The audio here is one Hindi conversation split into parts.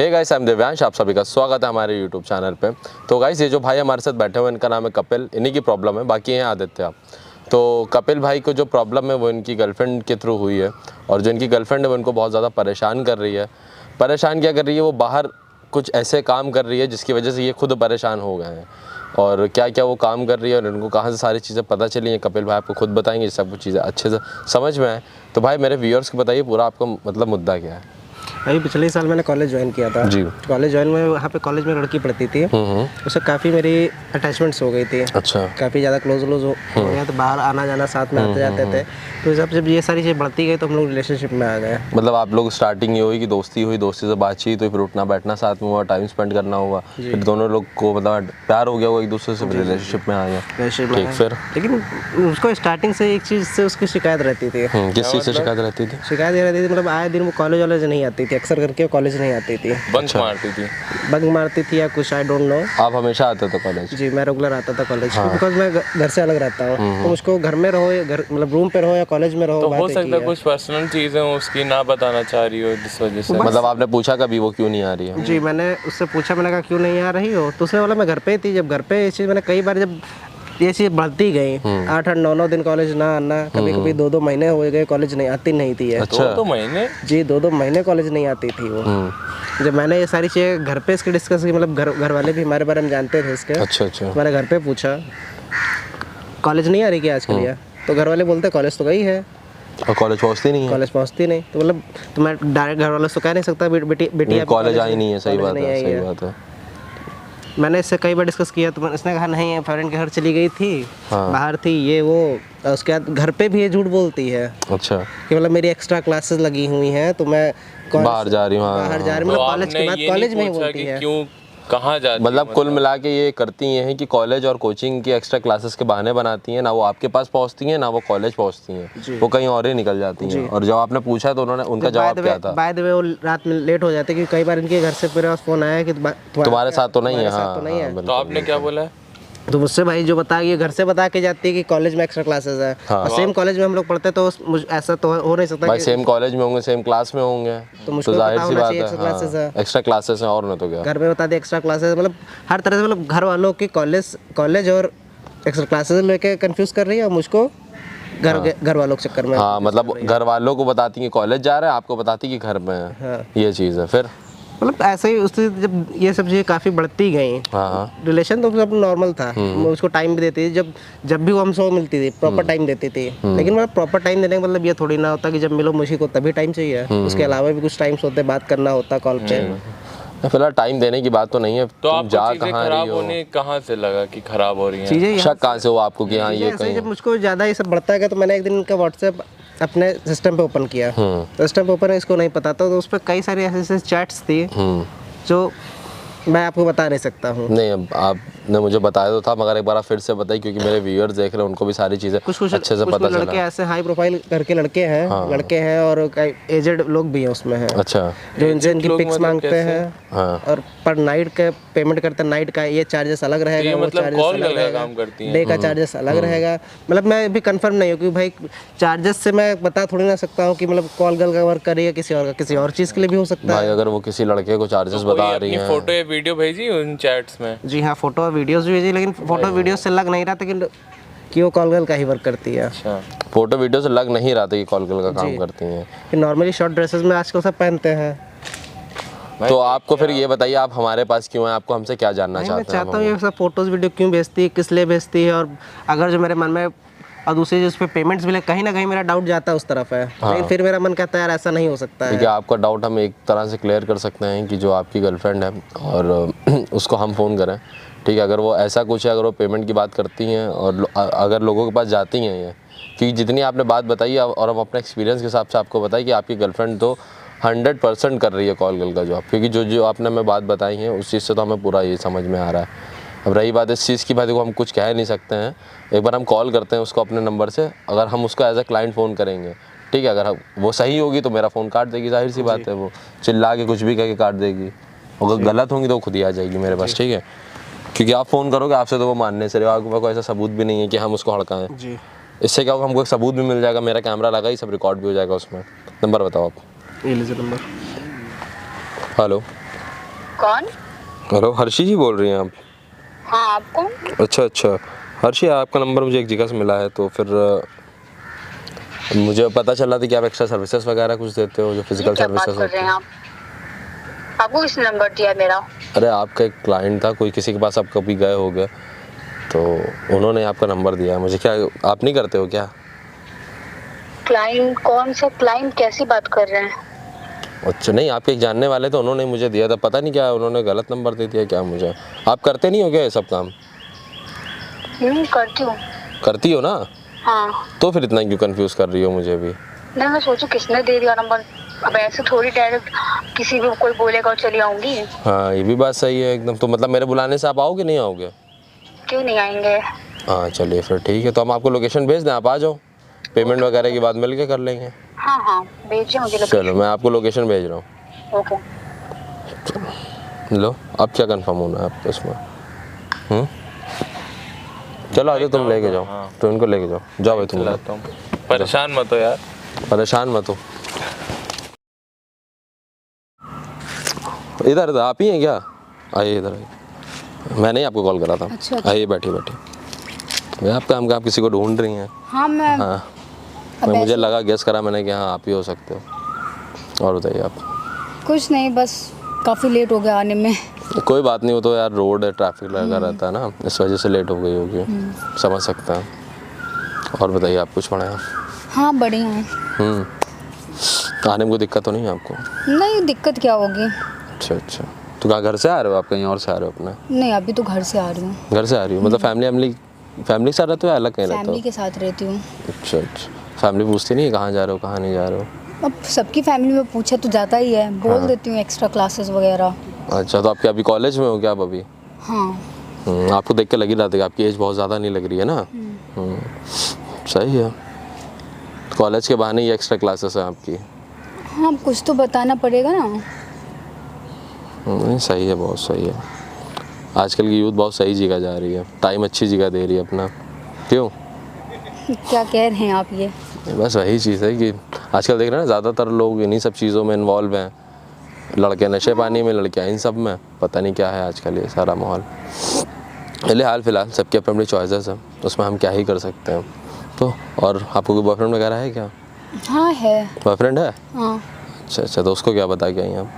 Hey guys, I am Divyansh, आप सभी का स्वागत है हमारे यूट्यूब चैनल पे। तो गाइस, ये जो भाई हमारे साथ बैठे हुए इनका नाम है कपिल, इन्हीं की प्रॉब्लम है, बाकी हैं आदित्य। तो कपिल भाई को जो प्रॉब्लम है वो इनकी गर्लफ्रेंड के थ्रू हुई है, और जो इनकी गर्लफ्रेंड है वो इनको बहुत ज़्यादा परेशान कर रही है। परेशान क्या कर रही है, वो बाहर कुछ ऐसे काम कर रही है जिसकी वजह से ये खुद परेशान हो गए हैं। और क्या क्या वो काम कर रही है और इनको कहाँ से सारी चीज़ें पता चली हैं, कपिल भाई आपको खुद बताएंगे, सब कुछ चीज़ें अच्छे से समझ में आए। तो भाई मेरे व्यूअर्स को बताइए पूरा आपका मतलब मुद्दा क्या है। अभी पिछले साल मैंने कॉलेज ज्वाइन किया था जी। कॉलेज ज्वाइन में वहाँ पे कॉलेज में लड़की पढ़ती थी, उससे काफ़ी मेरी अटैचमेंट्स हो गई थी। अच्छा। काफ़ी ज़्यादा क्लोज हो गया, तो बाहर आना जाना साथ में आते जाते थे। तो जब ये सारी चीज़ें बढ़ती गई तो हम लोग रिलेशनशिप में आ गए। मतलब आप लोग स्टार्टिंग ये हुई कि दोस्ती हुई, दोस्ती से बातचीत हुई, फिर उठना बैठना साथ में हुआ, टाइम स्पेंड करना हुआ, फिर दोनों लोग को मतलब प्यार हो गया, वो एक दूसरे से रिलेशनशिप में आ गया। ठीक, फिर लेकिन उसको स्टार्टिंग से एक चीज़ से उसकी शिकायत रहती थी। किस चीज़ से शिकायत रहती थी? शिकायत ये रहती थी, मतलब आए दिन वो कॉलेज वॉलेज नहीं आती थी, अक्सर करके कॉलेज नहीं आती थी, बंक मारती थी या कुछ, आई डोंट नो। आप हमेशा आते थे कॉलेज? जी, मैं रेगुलर आता था कॉलेज, बिकॉज मैं घर से अलग रहता हूँ। तो मुझको घर में रहो या घर मतलब रूम पे रहो या कॉलेज में रहो, तो हो सकता है कुछ पर्सनल चीज़ें उसकी ना बताना चाह रही हो, जिस वजह से। मतलब आपने पूछा कभी वो क्यों नहीं आ रही है? जी, मैंने उससे पूछा, मैंने कहा क्यों नहीं आ रही हो, तो उसने बोला मैं घर पे ही थी। जब घर पे ये चीज़ मैंने कई बार, जब ये चीज़ बढ़ती गई, 8-8, 9-9 दिन कॉलेज ना आना, कभी कभी 2-2 महीने हो गए कॉलेज नहीं आती नहीं थी। अच्छा। 2-2 महीने? जी, 2-2 महीने कॉलेज नहीं आती थी वो। जब मैंने ये सारी चीज़ें घर पे इसकी डिस्कस की, मतलब घर वाले भी हमारे बारे में जानते थे इसके। अच्छा। मैंने घर पे पूछा कॉलेज नहीं आ रही क्या आज के लिए, तो घर वाले बोलते कॉलेज तो गई है और कॉलेज पहुंचती नहीं है। कॉलेज पहुंचती नहीं, तो मतलब तो मैं डायरेक्ट घर वालों से कह नहीं सकता बेटी कॉलेज आई नहीं है। सही बात है। मैंने इससे कई बार डिस्कस किया, तो इसने कहा नहीं, फ्रेंड के घर चली गई थी, बाहर थी ये वो। उसके बाद घर पे भी ये झूठ बोलती है। अच्छा। कि मतलब मेरी एक्स्ट्रा क्लासेस लगी हुई हैं, तो मैं बाहर जा रही हूँ, मतलब कॉलेज के बाद कॉलेज में ही बोलती है। क्यों, कहाँ जाती? मतलब कुल मिला के ये करती हैं कि कॉलेज और कोचिंग की एक्स्ट्रा क्लासेस के बहाने बनाती हैं, ना वो आपके पास पहुंचती हैं ना वो कॉलेज पहुंचती हैं, वो कहीं और ही निकल जाती हैं। और जब आपने पूछा तो उन्होंने उनका जवाब क्या था? बाय द वे वो रात में लेट हो जाते, क्योंकि कई बार इनके घर से मेरे पास फोन आया कि तुम्हारे साथ तो नहीं है। तो आपने क्या बोला? तो मुझसे भाई जो बता के घर से बता के जाती है कि कॉलेज में एक्स्ट्रा क्लासेस है। और सेम कॉलेज में हम लोग पढ़ते, तो ऐसा तो हो नहीं सकता भाई, सेम कॉलेज में होंगे, सेम क्लास में होंगे, तो जाहिर सी बात है एक्स्ट्रा क्लासेस हैं, और नहीं तो क्या। घर में बता दे एक्स्ट्रा क्लासेस, मतलब हर तरह से, मतलब घर वालों की कॉलेज और एक्स्ट्रा क्लासेस लेके कंफ्यूज कर रही है, और मुझको घर वालों के चक्कर में। हाँ, मतलब घर वालों को बताती है कॉलेज जा रहा है, आपको बताती कि घर में है। ये चीज़ है। फिर मतलब ऐसे ही उससे जब ये सब चीज़ें काफ़ी बढ़ती गई, रिलेशन तो सब नॉर्मल था, मैं उसको टाइम भी देती थी, जब भी वो हमसे मिलती थी प्रॉपर टाइम देती थी। लेकिन मतलब प्रॉपर टाइम देने का मतलब ये थोड़ी ना होता कि जब मिलो मुझे को तभी टाइम चाहिए, उसके अलावा भी कुछ टाइम्स होते, बात करना होता कॉल पे। फिलहाल टाइम देने की बात तो नहीं है। तो आप जा कहाँ रही हो? कहाँ से लगा कि खराब हो रही है चीज़ें? शक कहाँ से हुआ आपको कि हाँ ये कहीं? जब मुझको ज़्यादा ये सब बढ़ता है, तो मैंने एक दिन इनका व्हाट्सएप अपने सिस्टम पे ओपन किया। सिस्टम पे ओपन इसको नहीं पता था, तो उस पर कई सारी ऐसे चैट्स थी जो मैं आपको बता नहीं सकता हूँ। नहीं, अब आपने मुझे बताया तो था, मगर एक बार आप फिर से बताइए, क्योंकि मेरे व्यूअर्स देख रहे हैं, उनको भी सारी चीज़ें अच्छे से पता चला। लड़के ऐसे हाई प्रोफाइल करके लड़के हैं और एजेड लोग भी हैं उसमें हैं। अच्छा। जो इनसे इनकी पिक्स मांगते हैं और पर नाइट का पेमेंट करते हैं, नाइट का ये चार्जेस अलग रहेगा, वो चार्जेस अलग रहेगा, डे का चार्जेस अलग रहेगा। मतलब मैं भी कंफर्म नहीं हूँ, क्योंकि भाई चार्जेस से मैं बता थोड़ी ना सकता हूँ कि मतलब कॉल गर्ल का वर्क करिए, किसी और चीज़ के लिए भी हो सकता है। अगर वो किसी लड़के को चार्जेस बता रही है, फोटो या वीडियो भेजी उन चैट्स में? जी हाँ, फोटो और वीडियोस भी भेजी, लेकिन फोटो वीडियो से लग नहीं रहा था कि वो कॉल गर्ल का ही वर्क करती है। अच्छा। फोटो वीडियो से लग नहीं रहा था कि कॉल गर्ल का काम करती हैं। नॉर्मली शॉर्ट ड्रेसेस में आजकल सब पहनते हैं। तो आपको फिर ये बताइए, आप हमारे पास क्यों हैं, आपको हमसे क्या जानना चाहते हैं? मैं चाहता हूँ ये सब फोटोज वीडियो क्यों भेजती है, किस लिए भेजती है, और अगर जो मेरे मन में, और दूसरी जिस पे पेमेंट्स भी, कहीं ना कहीं मेरा डाउट जाता है उस तरफ है। लेकिन फिर मेरा मन कहता है यार ऐसा नहीं हो सकता है। ठीक है, आपका डाउट हम एक तरह से क्लियर कर सकते हैं कि जो आपकी गर्लफ्रेंड है और उसको हम फ़ोन करें, ठीक है, अगर वो ऐसा कुछ है, अगर वो पेमेंट की बात करती हैं और अगर लोगों के पास जाती हैं ये, क्योंकि जितनी आपने बात बताई और हम अपने एक्सपीरियंस के हिसाब से आपको बताई कि आपकी गर्लफ्रेंड तो 100% कर रही है कॉल गर्ल का जॉब, क्योंकि जो आपने हमें बात बताई है उस चीज़ से तो हमें पूरा ये समझ में आ रहा है। अब रही बात इस चीज़ की, भाई देखो हम कुछ कह नहीं सकते हैं, एक बार हम कॉल करते हैं उसको अपने नंबर से, अगर हम उसको एज अ क्लाइंट फ़ोन करेंगे, ठीक है, अगर वो सही होगी तो मेरा फ़ोन काट देगी, जाहिर सी बात है, वो चिल्ला के कुछ भी कह के काट देगी, अगर गलत होंगी तो खुद ही आ जाएगी मेरे पास, ठीक है, क्योंकि आप फ़ोन करोगे आपसे तो वो मानने से रहेगा, आपके पास कोई ऐसा सबूत भी नहीं है कि हम उसको हड़काएं। इससे क्या होगा, हमको एक सबूत भी मिल जाएगा, मेरा कैमरा लगा ही, सब रिकॉर्ड भी हो जाएगा उसमें। नंबर बताओ आप। ये लीजिए नंबर। हेलो, कौन? हेलो, हर्षी जी बोल रही हैं आप? हाँ, आप कौन? अच्छा, हर्षी आपका नंबर मुझे एक जगह से मिला है, तो फिर मुझे पता चला था कि आप एक्स्ट्रा सर्विसेज वगैरह कुछ देते हो, जो फिजिकल क्या बात सर्विसेज कर होती रहे है। हैं आप? आपको किसने नंबर दिया मेरा? अरे आपका एक क्लाइंट था, कोई किसी के पास आप कभी गए होगे, तो उन्होंने आपका नंबर दिया है मुझे। क्या आप नहीं करते हो क्या? क्लाइंट? कौन सा क्लाइंट? कैसी बात कर रहे हैं? अच्छा, नहीं आपके एक जानने वाले, तो उन्होंने मुझे दिया था, पता नहीं क्या उन्होंने गलत नंबर दे दिया क्या मुझे। आप करते नहीं हो क्या ये सब काम? करती हूँ। करती हो ना? हाँ। तो फिर इतना क्यों कंफ्यूज कर रही हो मुझे भी? नहीं, मैं सोचू किसने दे दिया नंबर। अब ऐसे थोड़ी डायरेक्ट किसी भी कोई बोलेगा और चली आऊंगी। हाँ, ये भी बात सही है एकदम। तो मतलब मेरे बुलाने से आप आओगे नहीं आओगे? क्यों नहीं आएंगे? हाँ चलिए फिर ठीक है, तो हम आपको लोकेशन भेज दें, आप आ जाओ, पेमेंट वगैरह की बात मिल के कर लेंगे। हाँ, भेजिए मुझे लोकेशन। चलो मैं आपको लोकेशन भेज रहा हूँ। ओके। लो, अब क्या कंफर्म होना है आपको इसमें? चलो आ जाओ, तुम लेके जाओ। तो इनको लेके जाओ, जाओ भाई तुम। परेशान मत हो यार। परेशान मत हो। इधर आप ही हैं क्या? आइए इधर आइए, मैंने ही आपको कॉल करा था। अच्छा। आइए बैठिए बैठिए। मैं आप काम का आप किसी को ढूंढ रही हैं? हाँ मैं मुझे लगा, गेस करा मैंने कि हाँ आप ही हो सकते हो। और बताइए आप। कुछ नहीं, बस काफ़ी लेट हो गया आने में। कोई बात नहीं, वो तो यार रोड है, ट्रैफिक लगा रहता है ना, इस वजह से लेट हो गई होगी, समझ सकता है। और बताइए आप कुछ पढ़े हैं? हाँ बढ़िया है। आने में कोई दिक्कत तो नहीं है आपको? नहीं, दिक्कत क्या होगी। अच्छा, तो कहाँ घर से आ रहे हो आप, कहीं और से आ रहे हो अपने? नहीं, अभी तो घर से आ रही हूँ। घर से आ रही हो, मतलब फैमिली के साथ रहते हो या अलग कहीं रहते हो? फैमिली के साथ रहती हूँ। अच्छा, फैमिली पूछती नहीं है कहाँ जा रहे हो कहाँ नहीं जा रहे हो? अब सबकी फैमिली में पूछे तो जाता ही है, बोल देती हूँ एक्स्ट्रा क्लासेस वगैरह। अच्छा, तो आप क्या अभी कॉलेज में हो क्या आप अभी? हाँ। आपको देख के लग ही रहा था कि आपकी एज बहुत ज़्यादा नहीं लग रही है ना। सही है, कॉलेज के बहाने ही एक्स्ट्रा क्लासेस हैं आपकी। हाँ, कुछ तो बताना पड़ेगा ना। नहीं सही है, बहुत सही है। आजकल की यूथ बहुत सही जगह जा रही है, टाइम अच्छी जगह दे रही है अपना। क्यों? क्या कह रहे हैं आप ये? बस वही चीज़ है कि आजकल देख रहे हैं ना, ज़्यादातर लोग इन्हीं सब चीज़ों में इन्वॉल्व हैं। लड़के नशे पानी में, लड़कियाँ इन सब में, पता नहीं क्या है आजकल ये सारा माहौल। हाल फिलहाल सबके अपनी चॉइसेस हैं, उसमें हम क्या ही कर सकते हैं। तो और आपको कोई बॉयफ्रेंड वगैरह है क्या? हाँ है। बॉयफ्रेंड है? हाँ। अच्छा, तो उसको क्या बता के आई आप?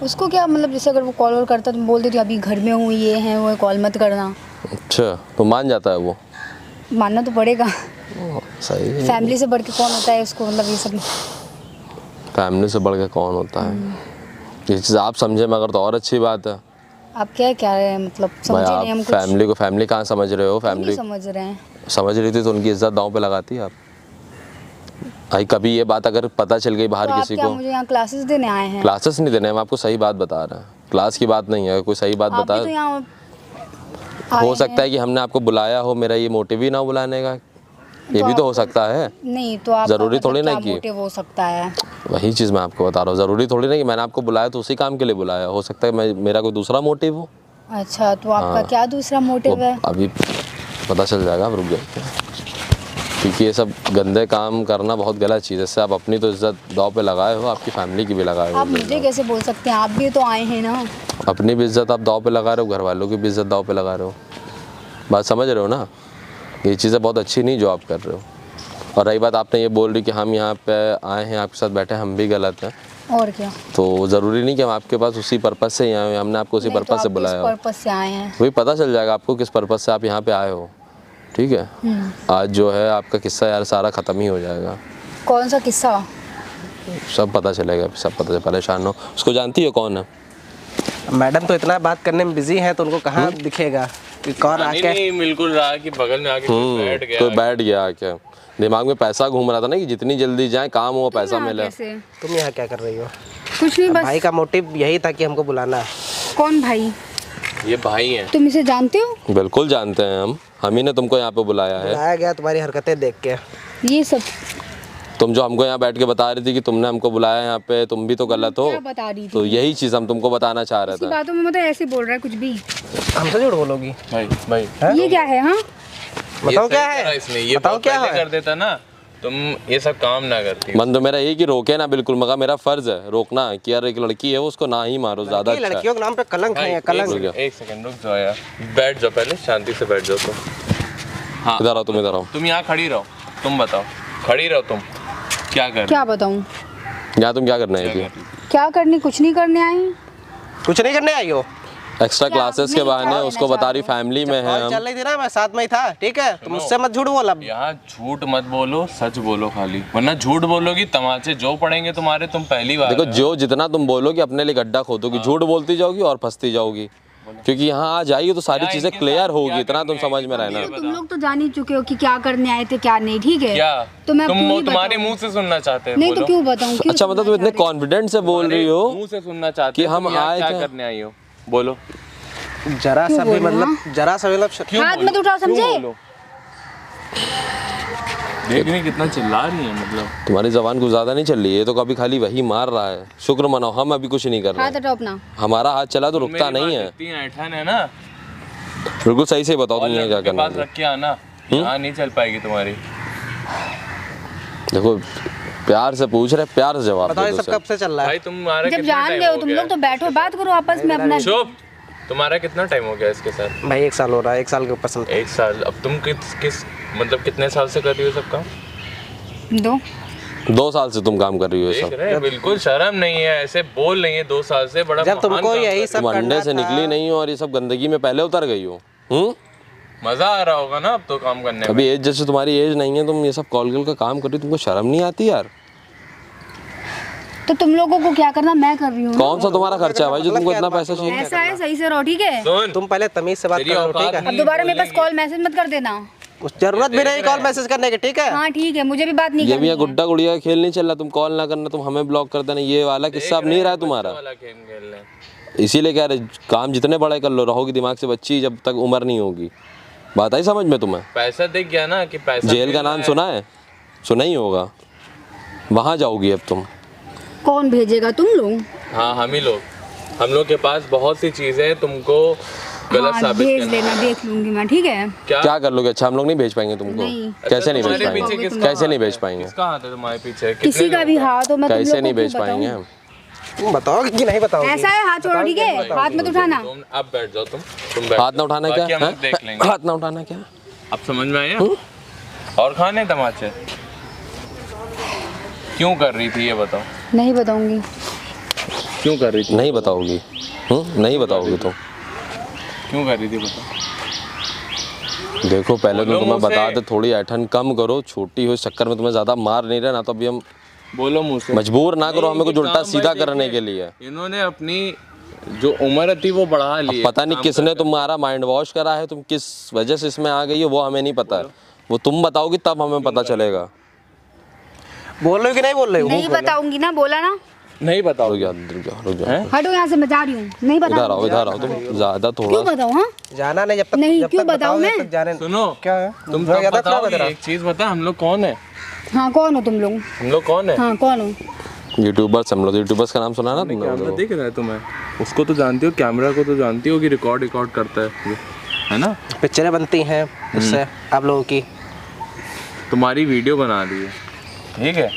उसको क्या मतलब, जैसे अगर वो कॉल वॉल करता तो बोल देती हूँ अभी घर में हूँ, ये है वो है, कॉल मत करना। अच्छा, तो मान जाता है वो? मानना तो पड़ेगा। सही है। फैमिली से बढ़ के कौन होता है उसको, मतलब ये सब। फैमिली से बढ़ के कौन होता है, ये चीज़ आप समझे मगर तो और अच्छी बात है। आप क्या है मतलब, समझे नहीं हम कुछ। फैमिली को फैमिली कहाँ समझ रहे हो? फैमिली समझ रहे हैं। समझ रही थी तो उनकी इज्जत दांव पे लगाती आप? भाई कभी ये बात अगर पता चल गई बाहर तो किसी आप क्या को। मुझे यहाँ क्लासेस देने आए हैं? क्लासेस नहीं देने, हम आपको सही बात बता रहे हैं, क्लास की बात नहीं है। कोई सही बात बता, तो यहाँ हो सकता है कि हमने आपको बुलाया हो, मेरा ये मोटिव ही ना बुलाने का, ये भी तो हो सकता है। नहीं तो आप जरूरी थोड़ी ना कि मोटिव हो सकता है। वही चीज़ मैं आपको बता रहा हूँ, ज़रूरी थोड़ी ना कि मैंने आपको बुलाया तो उसी काम के लिए बुलाया, हो सकता है मेरा कोई दूसरा मोटिव हो। अच्छा, तो आपका क्या दूसरा मोटिव है? अभी पता चल जाएगा, आप रुक जाइए। क्योंकि ये सब गंदे काम करना बहुत गलत चीज़ है, इससे आप अपनी तो इज्जत दाव पे लगाए हो, आपकी फैमिली की भी लगाए हो। आप मुझे कैसे बोल सकते हैं, आप भी तो आए हैं ना। अपनी भी इज्जत आप दाव पे लगा रहे हो, घर वालों की भी इज्जत दाव पे लगा रहे हो। बात समझ रहे हो ना? ये चीज़ें बहुत अच्छी नहीं जो आप कर रहे हो। और रही बात आपने ये बोल रही कि हम यहाँ पे आए हैं आपके साथ बैठे, हम भी गलत हैं। और क्या? तो ज़रूरी नहीं कि हम आपके पास उसी पर्पज़ से ही आए हैं, हमने आपको उसी पर्पज़ से बुलाया हो। पर्पज़ से आए हैं वही पता चल जाएगा आपको किस पर्पज़ से आप यहाँ पे आए हो। ठीक है, आज जो है आपका किस्सा यार सारा ख़त्म ही हो जाएगा। कौन सा किस्सा? सब पता चलेगा, सब पता चले, परेशान हो। उसको जानती हो कौन है? मैडम तो इतना बात करने में बिजी है, तो उनको कहाँ दिखेगा कि कौन आके। नहीं, बिल्कुल रहा कि बगल में आके बैठ गया। तो बैठ गया आके, दिमाग में पैसा घूम रहा था ना कि जितनी जल्दी जाए काम हो, पैसा मिले। तुम यहाँ क्या कर रही हो? कुछ नहीं, बस भाई का मोटिव यही था कि हमको बुलाना। कौन भाई? ये भाई हैं। तुम इसे जानते हो? बिल्कुल जानते हैं हम ही ने तुमको यहाँ पे बुलाया है। बुलाया गया तुम्हारी हरकतें देख के। ये सब तुम जो हमको यहाँ बैठ के बता रही थी कि तुमने हमको बुलाया यहाँ पे, तुम भी तो गलत हो। क्या बता रही थी? तो यही चीज़ हम तुमको बताना चाह रहे थे। बातों में मतलब ऐसे बोल रहा है कुछ भी। हमसे झूठ बोलोगी? भाई है? ये क्या है? हाँ बताओ क्या है? इसने ये बताओ क्या पहले है? कर देता ना तुम ये सब काम ना करती। मन तो मेरा ये कि रोके ना बिल्कुल, मगर मेरा फर्ज है रोकना कि यार एक लड़की है उसको ना ही मारो, ज्यादा अच्छा है। लड़कियों के नाम पे कलंक है, कलंक। एक सेकंड रुक जाओ यार, बैठ जाओ पहले, शांति से बैठ जाओ तुम। हाँ इधर आओ, तुम इधर आओ। तुम यहाँ खड़ी रहो, तुम बताओ, खड़ी रहो तुम, क्या कर? क्या बताऊं? यहाँ तुम क्या करने आई थी? क्या करनी? कुछ नहीं करने आई। कुछ नहीं करने आई हो? एक्स्ट्रा क्लासेस के बहाने उसको बता रही फैमिली में है हम। चल रही थी ना, मैं साथ में ही था, ठीक है? तुम मुझसे मत झूठ बोल अब। यहाँ झूठ मत बोलो, सच बोलो खाली, वरना झूठ बोलोगी तमाचे जो पड़ेंगे तुम्हारे। तुम पहली बार देखो जो जितना तुम बोलोगी अपने लिए गड्ढा खोदोगी, झूठ बोलती जाओगी और फंसती जाओगी, क्योंकि यहाँ आ जाइए तो सारी चीजें क्लियर होगी, इतना तुम समझ में रहना। तुम लोग तो जान ही चुके हो कि क्या करने आए थे क्या नहीं, ठीक है? क्या तो मैं तुम्हारे मुंह से सुनना चाहते हैं? नहीं तो क्यों बताऊं? अच्छा मतलब तुम इतने कॉन्फिडेंट से बोल रही हो मुंह से सुनना चाहते कि हम आए क्या थे? करने आई हो? बोलो। जरा सा भी मतलब, जरा सा मतलब हाथ मत उठाओ, समझे? देख रही कितना चिल्ला रही है, मतलब तुम्हारी जबान कुछ ज्यादा नहीं चल रही है, तो कभी खाली वही मार रहा है। शुक्र मनाओ हम अभी कुछ नहीं कर रहे। हाथ हटाओ अपना। हमारा हाथ चला तो रुकता नहीं है। ऐठन है ना, बिल्कुल सही से बताओ तुम ये क्या करना पास रख के आना, यहाँ नहीं चल पाएगी तुम्हारी। देखो प्यार से पूछ रहे, प्यार से जवाब बताओ, दो ये सब उसे। कब से चल रहा है? भाई तुम्हारा जब कितना जान टाइम रहे हो हो तुम गया लोग तो बैठो, बात करो आपस में अपना। चुप। तुम्हारा कितना टाइम हो गया इसके साथ? भाई 1 साल हो रहा है, 1 साल के ऊपर समझ। 1 साल। अब तुम किस मतलब कितने साल से कर रही हो सब काम? 2 साल से तुम काम कर रही हो ये देख सब। रहे, बिल्कुल शर्म नहीं है, ऐसे बोल रही है 2 साल से। बड़ा जब तुमको यही सब तुम अंडे करना से था, निकली नहीं हो और ये सब गंदगी में पहले उतर गई हो। मजा आ रहा होगा ना अब तो काम करने में। अभी एज जैसे तुम्हारी एज नहीं है, तुम ये सब कॉल का काम कर रही हो, तुमको शर्म नहीं आती यार? तो तुम लोगों को क्या करना, मैं कर रही हूँ। कौन सा तुम्हारा खर्चा है भाई जो तुमको इतना पैसा चाहिए? ऐसा है, सही से रहो, ठीक है? सुन, तुम पहले तमीज से बात तेरी करो, औकात ठीक है? नहीं अब दोबारा मेरे पास बोलेगी। कॉल मैसेज मत कर देना। कुछ जरूरत भी नहीं कॉल मैसेज करने की, ठीक है? हाँ ठीक है, मुझे भी बात नहीं ये भी करनी ये है। गुड्डा गुड़िया का खेल नहीं चल रहा, तुम कॉल ना करना, तुम हमें ब्लॉक कर देना, ये वाला किस्सा अब नहीं रहा है तुम्हारा। वाला गेम खेल रहे हैं। इसीलिए कह रहे काम जितने बड़े कर लो, रहोगी दिमाग से बच्ची जब तक उम्र नहीं होगी। बात आई समझ में तुम्हें? पैसा देख गया ना कि पैसा जेल का नाम सुना है? सुना ही होगा, वहाँ जाओगी अब तुम। कौन भेजेगा? तुम लोग? हाँ हम ही लोग, हम लोग के पास बहुत सी चीजें हैं, तुमको गलत हाँ, साबित भेज करना। देना, देख लूंगी मैं, ठीक है? क्या कर लोगे? अच्छा हम लोग नहीं भेज पाएंगे तुमको? नहीं। कैसे नहीं भेज तुम्हारे पाएंगे? पीछे किसका कैसे नहीं हाथ भेज है? पाएंगे? किसका हाथ है तुम्हारे पीछे? किसी का भी हाथ हो, मैं तुम कैसे लोग नहीं को भेज क्यों पाएंगे बताऊं? हम? तुम बताओगे कि नहीं बताओगे? ऐसा है, हाथ छोड़ो, ठीक है? हाथ मत उठाना। तुम अब बैठ जाओ, तुम बैठ हाथ ना जाओ। उठाना बाकी क्या हम है? लोग देख लेंगे। हाथ ना उठाना क्या? अब समझ में आया? और खाने तमाचे क्यों कर रही थी ये बताओ? नहीं बताऊंगी। क्यों कर रही थी? नहीं बताओगी? नहीं बताओगी तुम? क्यों कर रही थी बताओ? देखो पहले तो बोलो तुम्हें मुझसे। बता दे, थोड़ी ऐठन कम करो, छोटी हो, इस चक्कर में तुम्हें ज्यादा मार नहीं रहा ना, तो अभी हम बोलो मुझ से। मजबूर ना करो हमें कुछ उल्टा काम सीधा भाई करने देखिए, के लिए। इन्होंने अपनी जो उम्र थी वो बढ़ा ली है। पता नहीं किसने तुम्हारा माइंड वॉश करा है, तुम किस वजह से इसमें आ गई हो वो हमें नहीं पता है, वो तुम बताओगी तब हमें पता चलेगा। बोल रहे हो कि नहीं बोल रहे हो? नहीं बताऊंगी ना, बोला ना। नहीं बताओ। रुक जाओ रुक जाओ। हटो यहाँ से, मैं जा रही हूँ, नहीं इधर बताऊंगी। आओ इधर आओ, तुम ज्यादा क्यों थोड़ा बताऊँ? हाँ जाना नहीं, जब तक नहीं, जब क्यों तक बताऊं बताओगे मैं? तब जाने। सुनो, क्या है? तुम ज्यादा बताओ, खराब है तेरा। एक चीज बता, हम लोग कौन है? हाँ, कौन हो तुम लोग? हम लोग कौन है? हाँ, कौन हो? यूट्यूबर्स, हम लोग यूट्यूबर्स का नाम सुना ना तुमने? कैमरा देख रहा है तुम्हें, उसको तो जानती हो, कैमरा को तो जानती हो कि रिकॉर्ड करता है ना? पिक्चरें बनती हैं उससे आप लोगों की। तुम्हारी वीडियो बना दी है, ठीक है?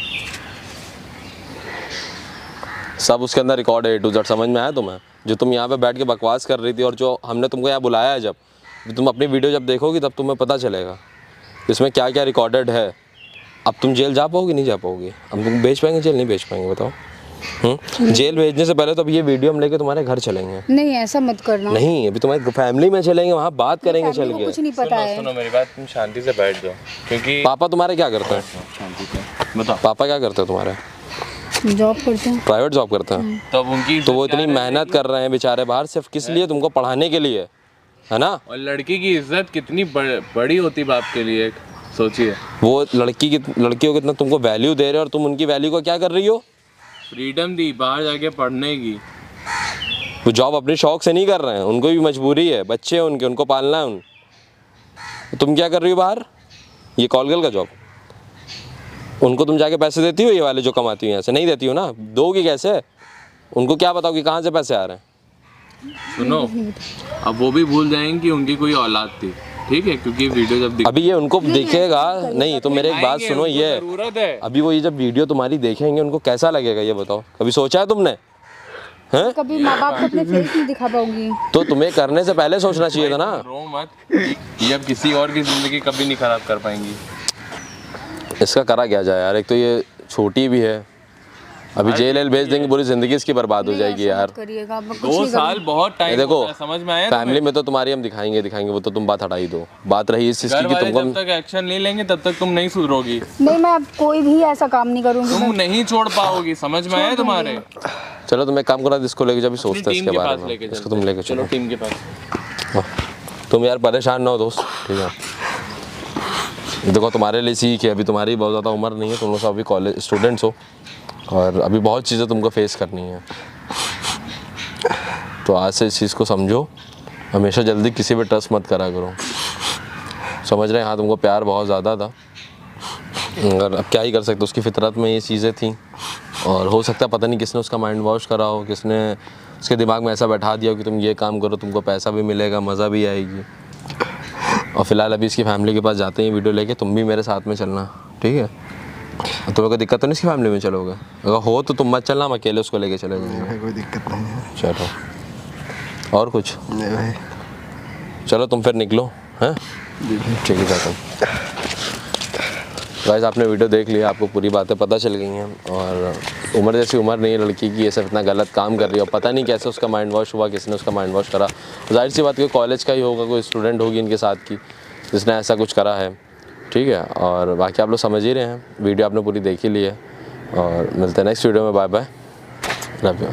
सब उसके अंदर रिकॉर्ड है, A to Z, समझ में आया तुम्हें? जो तुम यहाँ पे बैठ के बकवास कर रही थी और जो हमने तुमको यहाँ बुलाया है, जब तुम अपनी वीडियो जब देखोगी तब तुम्हें पता चलेगा इसमें क्या क्या रिकॉर्डेड है। अब तुम जेल जा पाओगी? नहीं जा पाओगी। हम तुम भेज पाएंगे जेल? नहीं भेज पाएंगे, बताओ। जेल भेजने से पहले तो अब ये वीडियो हम लेके तुम्हारे घर चलेंगे। नहीं, ऐसा मत करना। नहीं, अभी तुम्हारी फैमिली में चलेंगे, वहाँ बात करेंगे चल को के। कुछ नहीं पता है। सुनो मेरी बात, तुम शांति से बैठ जाओ, क्योंकि पापा तुम्हारे क्या करते हैं? शांति से बताओ। पापा क्या करते हैं तुम्हारे? जॉब करते हैं। प्राइवेट जॉब करते हैं? तो अब उनकी तो वो इतनी मेहनत कर रहे हैं बेचारे बाहर, सिर्फ किस लिए? तुमको पढ़ाने के लिए, है ना? और लड़की की इज्जत कितनी बड़ी होती बाप के लिए, सोचिए। वो लड़कियों को इतना तुमको वैल्यू दे रहे हो और तुम उनकी वैल्यू को क्या कर रही हो? फ्रीडम दी बाहर जाके पढ़ने की। वो जॉब अपने शौक से नहीं कर रहे हैं, उनको भी मजबूरी है, बच्चे हैं उनके, उनको पालना है। तुम क्या कर रही हो बाहर? ये कॉल गर्ल का जॉब, उनको तुम जाके पैसे देती हो? ये वाले जो कमाती हो यहाँ से नहीं देती हो ना, दोगी कैसे? उनको क्या बताओ कि कहाँ से पैसे आ रहे हैं? सुनो, अब वो भी भूल जाएंगे कि उनकी कोई औलाद थी, ठीक है, क्योंकि वीडियो जब अभी ये उनको दिखेगा नहीं तो मेरे एक बात सुनो, ये जरूरत है। अभी वो ये जब वीडियो तुम्हारी देखेंगे उनको कैसा लगेगा ये बताओ, कभी सोचा है तुमने? हैं? कभी माँ बाप को अपने फेस नहीं दिखा पाऊंगी। तो तुम्हें करने से पहले सोचना चाहिए था ना। रो मत, ये अब किसी और की जिंदगी कभी नहीं खराब कर पाएंगी। इसका करा क्या जाए यार, एक तो ये छोटी भी है, अभी जेल भेज देंगे, पूरी जिंदगी इसकी बर्बाद हो जाएगी यार। करिएगा 2 साल बहुत टाइम देखो होता है, समझ में आया? फैमिली में तो तुम्हारी हम दिखाएंगे, वो तो तुम बात हटा ही दो। बात रही इस चीज़ की कि तुमको, जब तक एक्शन नहीं लेंगे तब तक तुम नहीं सुधरोगी, नहीं मैं अब कोई भी ऐसा काम नहीं करूंगी। तुम नहीं छोड़ पाओगी, समझ में आया तुम्हारे? चलो तुम एक काम करो, इसको लेके जब भी सोचते हैं इसके बारे में, इसको तुम लेके चलो चलो टीम के पास। तुम यार परेशान ना हो दोस्त, ठीक है? देखो तुम्हारे लिए सीख है, अभी तुम्हारी बहुत ज़्यादा उम्र नहीं है, तुम लोग सब अभी कॉलेज स्टूडेंट्स हो और अभी बहुत चीज़ें तुमको फेस करनी है। तो आज से इस चीज़ को समझो, हमेशा जल्दी किसी पे ट्रस्ट मत करा करो, समझ रहे हैं? हाँ तुमको प्यार बहुत ज़्यादा था, अगर अब क्या ही कर सकते, उसकी फितरत में ये चीज़ें थी और हो सकता है पता नहीं किसने उसका माइंड वॉश करा हो, किसने उसके दिमाग में ऐसा बैठा दिया हो कि तुम ये काम करो, तुमको पैसा भी मिलेगा, मज़ा भी आएगी। और फिलहाल अभी इसकी फैमिली के पास जाते हैं वीडियो लेके, तुम भी मेरे साथ में चलना, ठीक है? तुम्हें कोई दिक्कत तो नहीं इसकी फैमिली में चलोगे? अगर हो तो तुम मत चलना, हम अकेले उसको लेके चले जाएंगे। कोई दिक्कत नहीं है। चलो और कुछ नहीं भाई। चलो तुम फिर निकलो, हैं? ठीक है जाता हूँ। गाइस आपने वीडियो देख लिया, आपको पूरी बातें पता चल गई हैं और उम्र जैसी उम्र नहीं है लड़की की, ये सब इतना गलत काम कर रही है और पता नहीं कैसे उसका माइंड वॉश हुआ, किसने उसका माइंड वॉश करा। जाहिर सी बात है कॉलेज का ही होगा, कोई स्टूडेंट होगी इनके साथ की जिसने ऐसा कुछ करा है, ठीक है? और बाकी आप लोग समझ ही रहे हैं, वीडियो आपने पूरी देख ही ली है और मिलते हैं नेक्स्ट वीडियो में। Bye bye, love you.